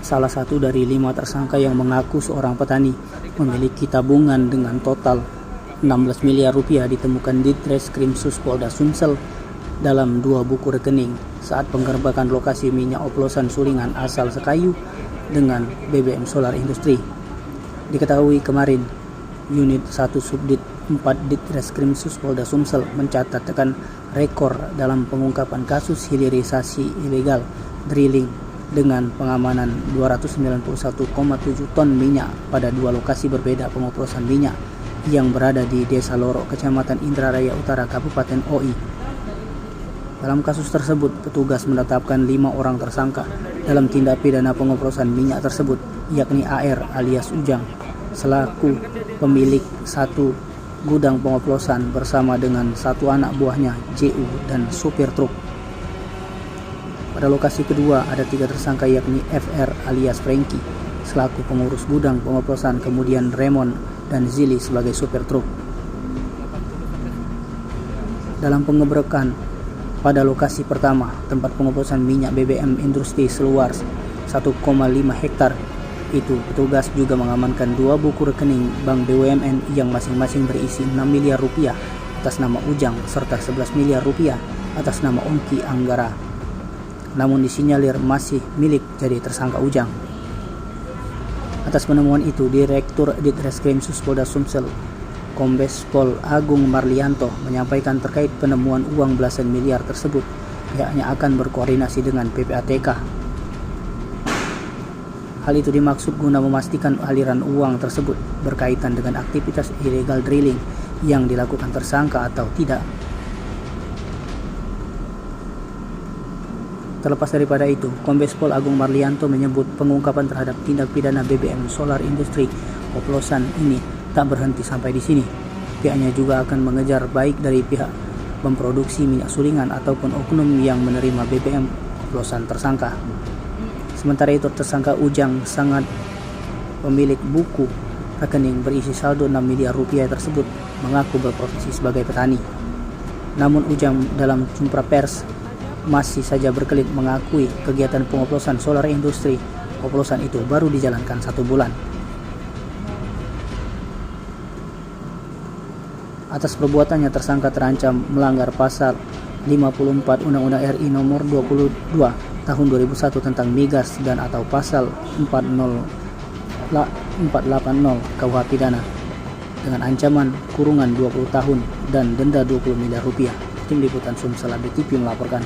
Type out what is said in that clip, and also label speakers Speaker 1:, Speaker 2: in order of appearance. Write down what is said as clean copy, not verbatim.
Speaker 1: salah satu dari 5 tersangka yang mengaku seorang petani memiliki tabungan dengan total 16 miliar rupiah ditemukan di Ditreskrimsus Polda Sumsel dalam 2 buku rekening saat penggerbekan lokasi minyak oplosan sulingan asal Sekayu dengan BBM Solar Industri. Diketahui kemarin, Unit 1 Subdit 4 Ditreskrimsus Polda Sumsel mencatatkan rekor dalam pengungkapan kasus hilirisasi ilegal drilling dengan pengamanan 291,7 ton minyak pada 2 lokasi berbeda pengoplosan minyak yang berada di Desa Loro, Kecamatan Indraraya Utara, Kabupaten OI. Dalam kasus tersebut, petugas menetapkan 5 orang tersangka dalam tindak pidana pengoplosan minyak tersebut, yakni AR alias Ujang, selaku pemilik 1 gudang pengoplosan bersama dengan 1 anak buahnya JU dan supir truk. Pada lokasi kedua ada 3 tersangka yakni FR alias Franky selaku pengurus gudang pengoplosan, kemudian Raymond dan Zili sebagai supir truk. Dalam penggebrekan pada lokasi pertama, tempat pengoplosan minyak BBM industri seluas 1,5 hektar itu, petugas juga mengamankan 2 buku rekening Bank BUMN yang masing-masing berisi 6 miliar rupiah atas nama Ujang serta 11 miliar rupiah atas nama Ongki Anggara. Namun disinyalir masih milik jadi tersangka Ujang. Atas penemuan itu, Direktur Ditreskrimsus Polda Sumsel, Kombes Pol Agung Marlianto, menyampaikan terkait penemuan uang belasan miliar tersebut, pihaknya akan berkoordinasi dengan PPATK. Hal itu dimaksud guna memastikan aliran uang tersebut berkaitan dengan aktivitas illegal drilling yang dilakukan tersangka atau tidak. Terlepas daripada itu, Kombes Pol Agung Marlianto menyebut pengungkapan terhadap tindak pidana BBM Solar Industri oplosan ini tak berhenti sampai di sini. Pihaknya juga akan mengejar baik dari pihak memproduksi minyak sulingan ataupun oknum yang menerima BBM oplosan tersangka. Sementara itu, tersangka Ujang sangat pemilik buku rekening berisi saldo 6 miliar rupiah tersebut mengaku berprofesi sebagai petani. Namun Ujang dalam jumpa pers masih saja berkelit mengakui kegiatan pengoplosan solar industri oplosan itu baru dijalankan 1 bulan. Atas perbuatannya, tersangka terancam melanggar pasal 54 Undang-Undang RI nomor 22 tahun 2001 tentang migas dan atau pasal 480 KUH pidana dengan ancaman kurungan 20 tahun dan denda 20 miliar rupiah. Tim Liputan Sumsel TV melaporkan.